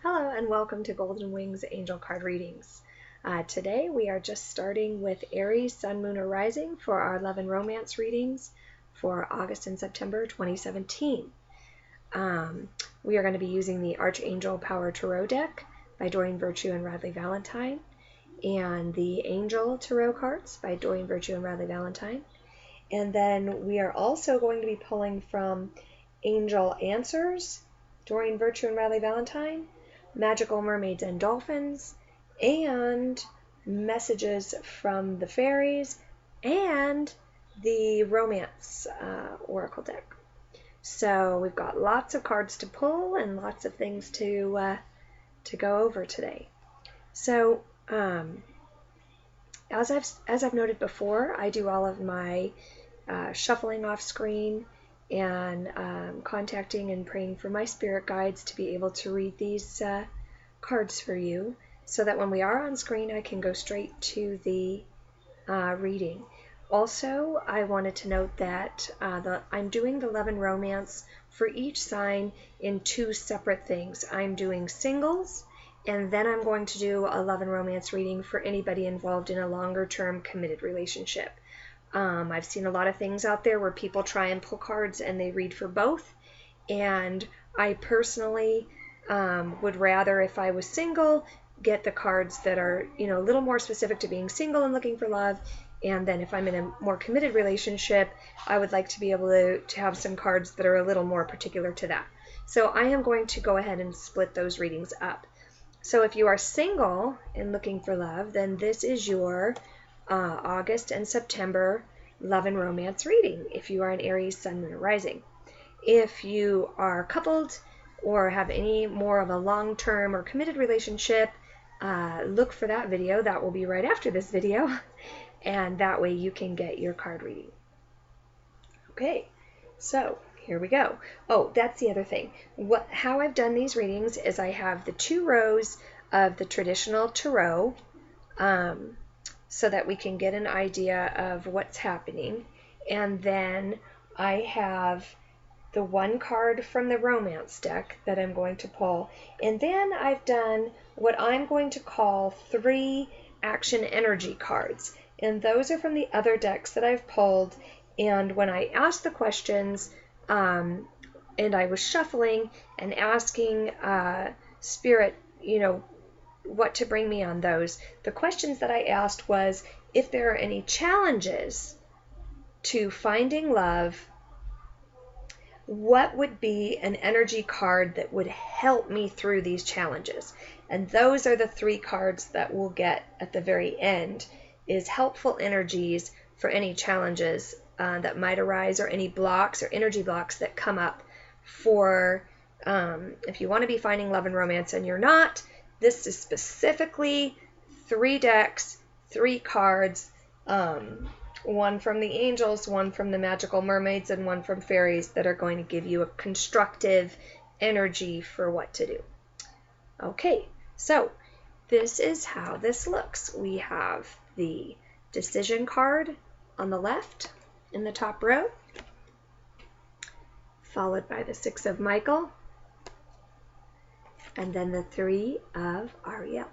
Hello and welcome to Golden Wings Angel Card Readings. Today we are just starting with Aries, Sun, Moon, or Rising for our love and romance readings for August and September 2017. We are going to be using the Archangel Power Tarot deck by Doreen Virtue and Radleigh Valentine, and the Angel Tarot cards by Doreen Virtue and Radleigh Valentine. And then we are also going to be pulling from Angel Answers, Doreen Virtue and Radleigh Valentine, Magical Mermaids and Dolphins, and Messages from the Fairies, and the Romance Oracle deck. So we've got lots of cards to pull and lots of things to go over today. So as I've noted before, I do all of my shuffling off screen and contacting and praying for my spirit guides to be able to read these cards for you, so that when we are on screen I can go straight to the reading. Also, I wanted to note that I'm doing the love and romance for each sign in two separate things. I'm doing singles, and then I'm going to do a love and romance reading for anybody involved in a longer term committed relationship. I've seen a lot of things out there where people try and pull cards and they read for both, and I personally would rather, if I was single, get the cards that are, a little more specific to being single and looking for love, and then if I'm in a more committed relationship, I would like to be able to have some cards that are a little more particular to that. So I am going to go ahead and split those readings up. So if you are single and looking for love, then this is your August and September love and romance reading if you are an Aries, Sun, Moon, or Rising. If you are coupled or have any more of a long-term or committed relationship, look for that video. That will be right after this video, and that way you can get your card reading. Okay, so here we go. Oh, that's the other thing. How I've done these readings is I have the 2 rows of the traditional tarot, so that we can get an idea of what's happening. And then I have the 1 card from the romance deck that I'm going to pull. And then I've done what I'm going to call 3 action energy cards. And those are from the other decks that I've pulled. And when I asked the questions, and I was shuffling and asking Spirit, what to bring me on those. The questions that I asked was if there are any challenges to finding love, what would be an energy card that would help me through these challenges? And those are the 3 cards that we'll get at the very end, is helpful energies for any challenges that might arise, or any blocks or energy blocks that come up for if you want to be finding love and romance and you're not. This is specifically 3 decks, 3 cards, 1 from the angels, 1 from the magical mermaids, and 1 from fairies, that are going to give you a constructive energy for what to do. Okay, so this is how this looks. We have the decision card on the left in the top row, followed by the 6 of Michael, and then the 3 of Ariel.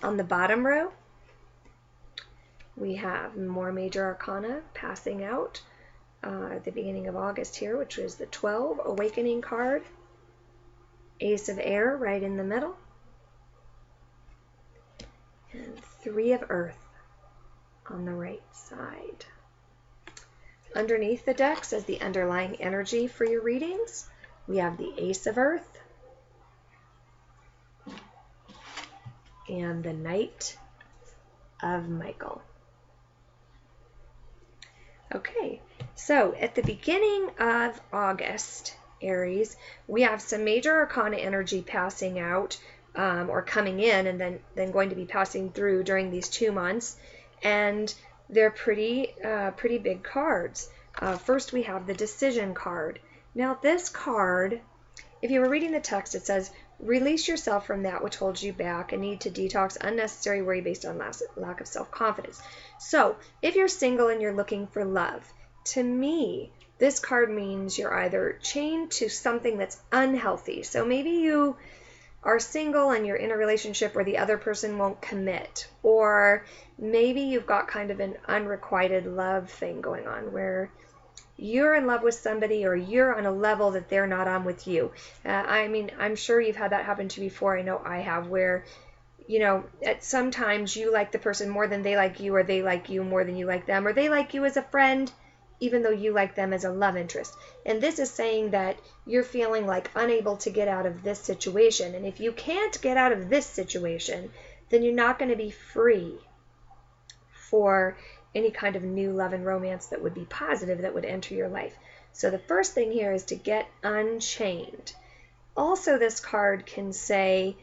On the bottom row, we have more major arcana passing out at the beginning of August here, which was the 12 Awakening card, Ace of Air right in the middle, and 3 of Earth on the right side. Underneath the decks, as the underlying energy for your readings, we have the Ace of Earth and the Knight of Michael. Okay, so at the beginning of August, Aries, we have some major arcana energy passing out, or coming in, and then going to be passing through during these 2 months, and they're pretty big cards. First we have the decision card. Now this card, if you were reading the text, it says, release yourself from that which holds you back and need to detox unnecessary worry based on lack of self-confidence. So if you're single and you're looking for love, to me, this card means you're either chained to something that's unhealthy. So maybe you are single and you're in a relationship where the other person won't commit, or maybe you've got kind of an unrequited love thing going on where you're in love with somebody or you're on a level that they're not on with you. I mean, I'm sure you've had that happen to you before. I know I have, where, you know, at sometimes you like the person more than they like you, or they like you more than you like them, or they like you as a friend even though you like them as a love interest. And this is saying that you're feeling like unable to get out of this situation. And if you can't get out of this situation, then you're not going to be free for any kind of new love and romance that would be positive, that would enter your life. So the first thing here is to get unchained. Also, this card can say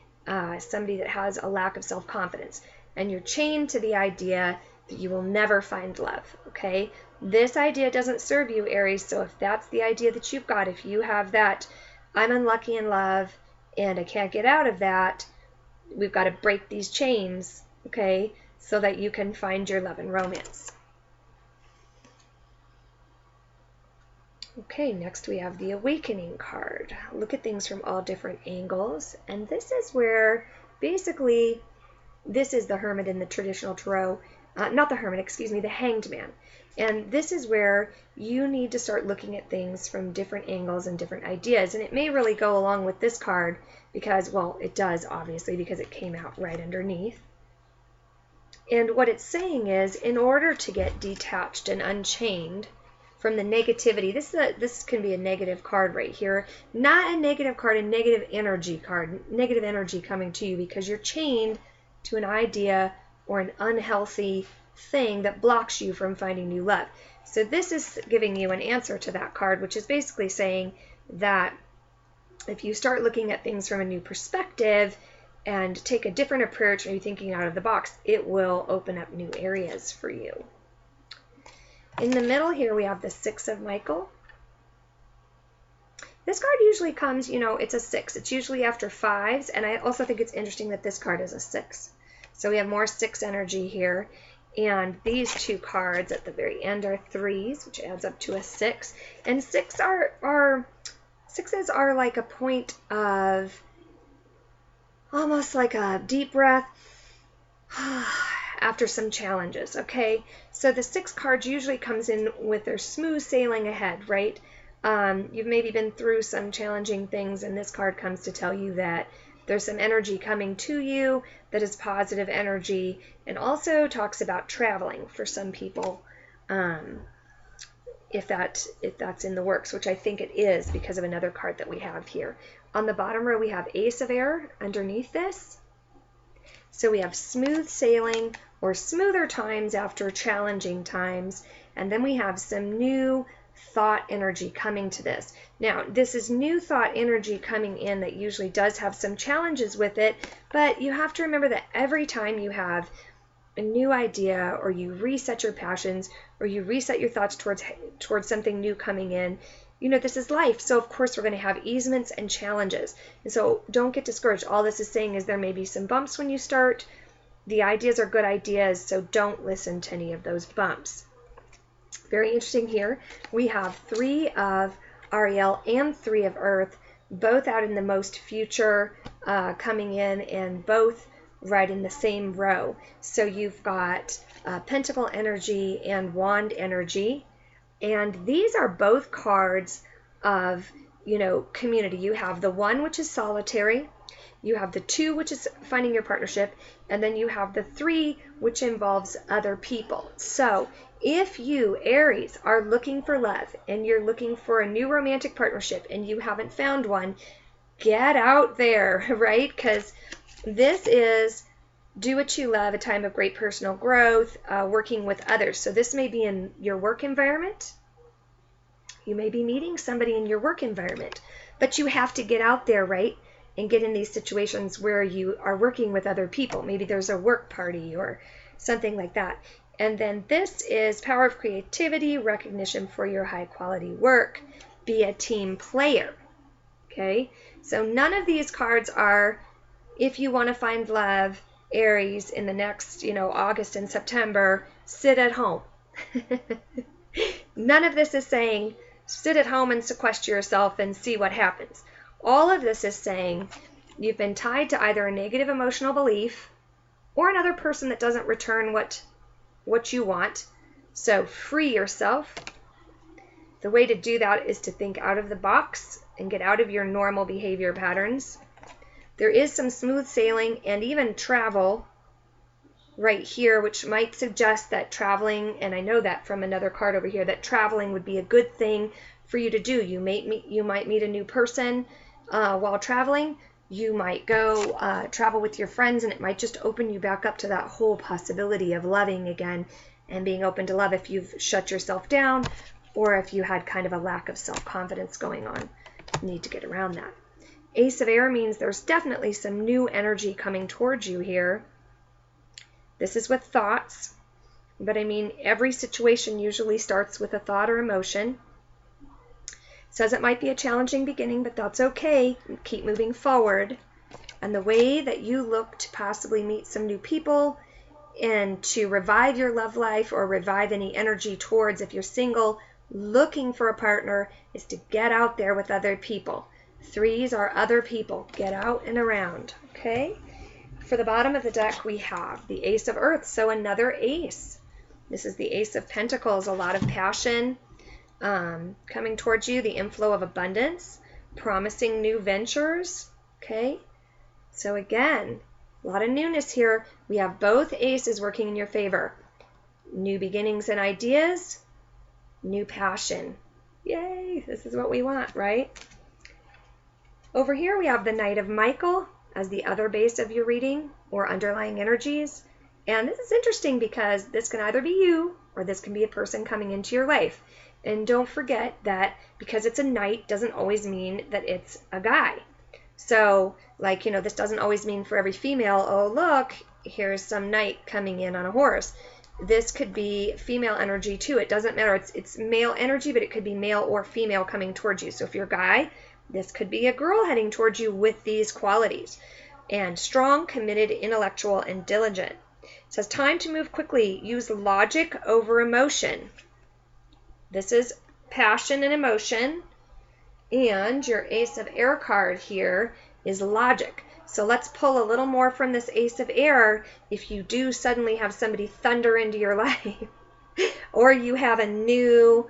somebody that has a lack of self-confidence, and you're chained to the idea that you will never find love, okay? This idea doesn't serve you, Aries, so if that's the idea that you've got, if you have that, I'm unlucky in love and I can't get out of that, we've got to break these chains, okay, so that you can find your love and romance. Okay, next we have the Awakening card. Look at things from all different angles, and this is where basically this is the Hermit in the traditional tarot. Not the Hermit, excuse me, the Hanged Man. And this is where you need to start looking at things from different angles and different ideas. And it may really go along with this card because, well, it does, obviously, because it came out right underneath. And what it's saying is, in order to get detached and unchained from the negativity, this can be a negative card right here. Not a negative card, a negative energy card. Negative energy coming to you because you're chained to an idea or an unhealthy thing that blocks you from finding new love. So this is giving you an answer to that card, which is basically saying that if you start looking at things from a new perspective and take a different approach and you're thinking out of the box, it will open up new areas for you. In the middle here we have the Six of Michael. This card usually comes, you know, it's a 6. It's usually after 5s, and I also think it's interesting that this card is a 6. So we have more 6 energy here. And these two cards at the very end are 3s, which adds up to a 6. And 6s are like a point of almost like a deep breath after some challenges, okay? So the 6 cards usually comes in with their smooth sailing ahead, right? You've maybe been through some challenging things, and this card comes to tell you that there's some energy coming to you that is positive energy, and also talks about traveling for some people, if that's in the works, which I think it is because of another card that we have here. On the bottom row we have Ace of Air underneath this. So we have smooth sailing or smoother times after challenging times, and then we have some new thought energy coming to this. Now, this is new thought energy coming in that usually does have some challenges with it, but you have to remember that every time you have a new idea, or you reset your passions, or you reset your thoughts towards something new coming in, you know, this is life. So of course we're going to have easements and challenges. And so don't get discouraged. All this is saying is there may be some bumps when you start. The ideas are good ideas, so don't listen to any of those bumps. Very interesting here. We have 3 of Ariel and 3 of Earth, both out in the most future coming in, and both right in the same row. So you've got Pentacle energy and Wand energy, and these are both cards of, you know, community. You have the 1, which is solitary, you have the 2, which is finding your partnership, and then you have the 3, which involves other people. So if you, Aries, are looking for love and you're looking for a new romantic partnership and you haven't found one, get out there, right? Because this is do what you love, a time of great personal growth, working with others. So this may be in your work environment. You may be meeting somebody in your work environment, but you have to get out there, right? And get in these situations where you are working with other people. Maybe there's a work party or something like that. And then this is power of creativity, recognition for your high quality work, be a team player. Okay, so none of these cards are if you want to find love, Aries, in the next, you know, August and September, sit at home. None of this is saying sit at home and sequester yourself and see what happens. All of this is saying You've been tied to either a negative emotional belief or another person that doesn't return what you want. So free yourself. The way to do that is to think out of the box and get out of your normal behavior patterns. There is some smooth sailing and even travel right here, which might suggest that traveling, and I know that from another card over here, that traveling would be a good thing for you to do. You might meet a new person while traveling. You might go travel with your friends, and it might just open you back up to that whole possibility of loving again and being open to love if you've shut yourself down or if you had kind of a lack of self-confidence going on. You need to get around that. Ace of Air means there's definitely some new energy coming towards you here. This is with thoughts, but I mean, every situation usually starts with a thought or emotion. It says it might be a challenging beginning, but that's okay. Keep moving forward. And the way that you look to possibly meet some new people and to revive your love life or revive any energy towards, if you're single, looking for a partner, is to get out there with other people. Threes are other people. Get out and around, okay? For the bottom of the deck, we have the Ace of Earth, so another ace. This is the Ace of Pentacles, a lot of passion coming towards you, the inflow of abundance, promising new ventures, okay? So again, a lot of newness here. We have both aces working in your favor. New beginnings and ideas, new passion. Yay, this is what we want, right? Over here, we have the Knight of Michael as the other base of your reading or underlying energies. And this is interesting because this can either be you or this can be a person coming into your life. And don't forget that because it's a knight doesn't always mean that it's a guy. So, like, you know, this doesn't always mean for every female, oh, look, here's some knight coming in on a horse. This could be female energy too. It doesn't matter. It's male energy, but it could be male or female coming towards you. So if you're a guy, this could be a girl heading towards you with these qualities. And strong, committed, intellectual, and diligent. It says time to move quickly. Use logic over emotion. This is passion and emotion. And your Ace of Air card here is logic. So let's pull a little more from this Ace of Air if you do suddenly have somebody thunder into your life. Or you have a new...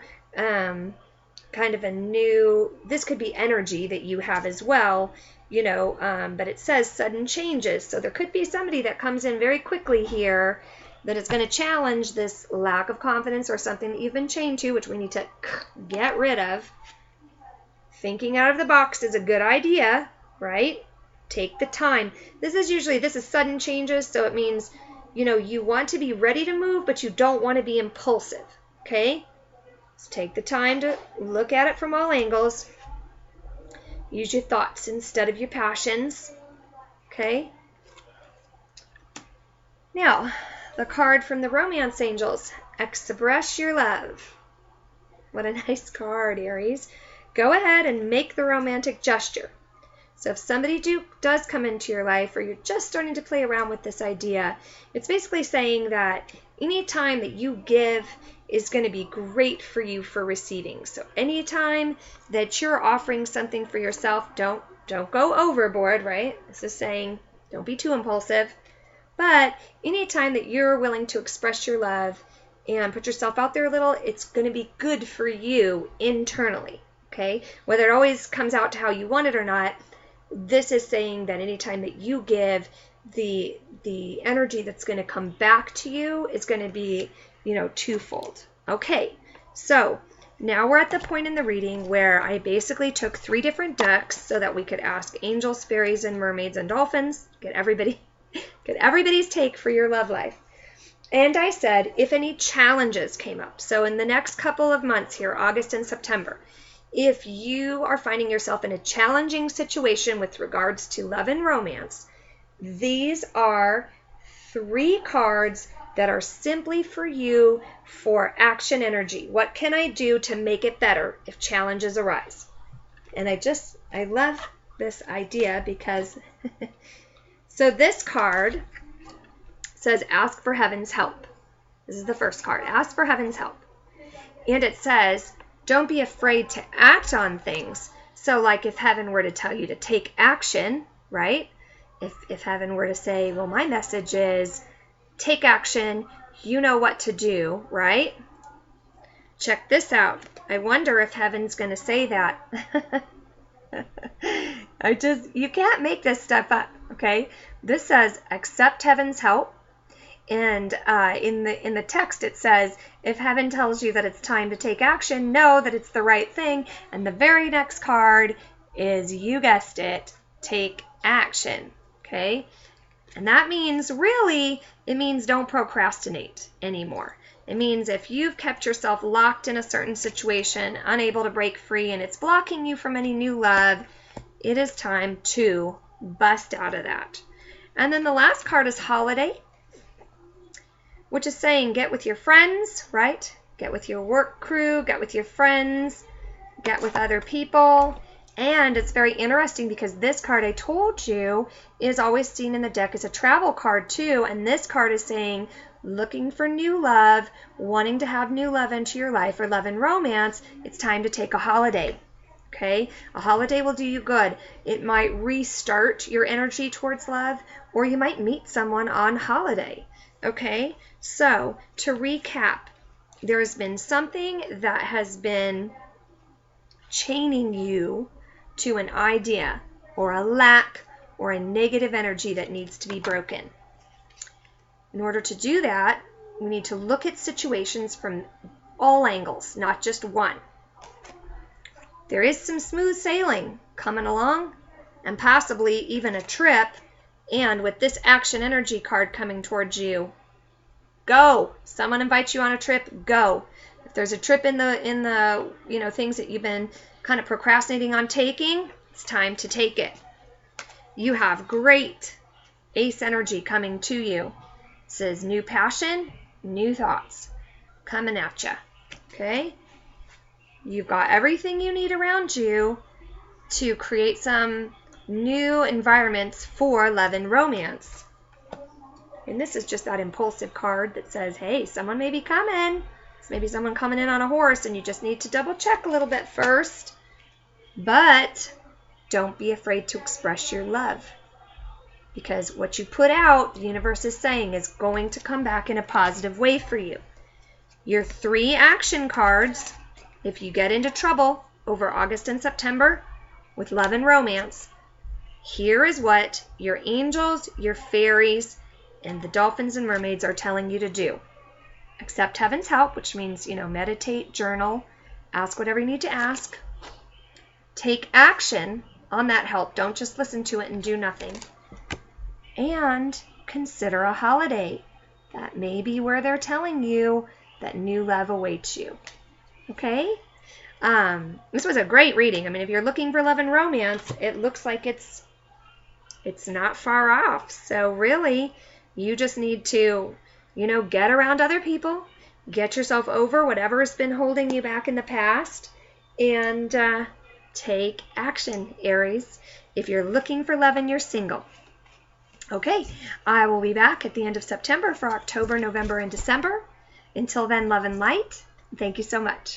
this could be energy that you have as well, you know, but it says sudden changes. So there could be somebody that comes in very quickly here that is going to challenge this lack of confidence or something that you've been chained to, which we need to get rid of. Thinking out of the box is a good idea, right? Take the time. This is sudden changes, so it means, you know, you want to be ready to move, but you don't want to be impulsive, okay? Take the time to look at it from all angles. Use your thoughts instead of your passions. Okay? Now, the card from the Romance Angels. Express your love. What a nice card, Aries. Go ahead and make the romantic gesture. So if somebody does come into your life, or you're just starting to play around with this idea, it's basically saying that any time that you give is going to be great for you for receiving. So anytime that you're offering something for yourself, don't go overboard, right? This is saying don't be too impulsive. But anytime that you're willing to express your love and put yourself out there a little, it's going to be good for you internally, okay? Whether it always comes out to how you want it or not, this is saying that anytime that you give, the energy that's going to come back to you is going to be, you know, twofold. Okay, so now we're at the point in the reading where I basically took 3 different decks so that we could ask angels, fairies, and mermaids and dolphins, get everybody's take for your love life. And I said if any challenges came up, so in the next couple of months here, August and September, if you are finding yourself in a challenging situation with regards to love and romance, these are 3 cards that are simply for you for action energy. What can I do to make it better if challenges arise? And I love this idea because, so this card says ask for heaven's help. This is the first card, ask for heaven's help. And it says, don't be afraid to act on things. So like if heaven were to tell you to take action, right? If heaven were to say, well, my message is take action, you know what to do, right? Check this out. I wonder if heaven's going to say that. You can't make this stuff up, okay? This says, accept heaven's help. And in the text it says, if heaven tells you that it's time to take action, know that it's the right thing. And the very next card is, you guessed it, take action, okay? And that means, really, it means don't procrastinate anymore. It means if you've kept yourself locked in a certain situation, unable to break free, and it's blocking you from any new love, it is time to bust out of that. And then the last card is holiday, which is saying get with your friends, right? Get with your work crew, get with your friends, get with other people. And it's very interesting because this card I told you is always seen in the deck as a travel card too. And this card is saying looking for new love, wanting to have new love into your life or love and romance. It's time to take a holiday. Okay? A holiday will do you good. It might restart your energy towards love, or you might meet someone on holiday. Okay? So, to recap, there's been something that has been chaining you to an idea or a lack or a negative energy that needs to be broken. In order to do that, we need to look at situations from all angles, not just one. There is some smooth sailing coming along, and possibly even a trip, and with this action energy card coming towards you, go. Someone invites you on a trip, go. If there's a trip in the things that you've been kind of procrastinating on taking, it's time to take it. You have great ace energy coming to you. It says new passion, new thoughts coming at you. Okay? You've got everything you need around you to create some new environments for love and romance. And this is just that impulsive card that says, hey, someone may be coming. It's maybe someone coming in on a horse, and you just need to double check a little bit first. But don't be afraid to express your love, because what you put out, the universe is saying, is going to come back in a positive way for you. Your 3 action cards, if you get into trouble over August and September with love and romance, here is what your angels, your fairies, and the dolphins and mermaids are telling you to do. Accept heaven's help, which means, meditate, journal, ask whatever you need to ask. Take action on that help. Don't just listen to it and do nothing. And consider a holiday. That may be where they're telling you that new love awaits you. Okay? This was a great reading. I mean, if you're looking for love and romance, it looks like it's not far off. So really, you just need to, get around other people, get yourself over whatever has been holding you back in the past, and take action, Aries, if you're looking for love and you're single. Okay, I will be back at the end of September for October, November, and December. Until then, love and light. Thank you so much.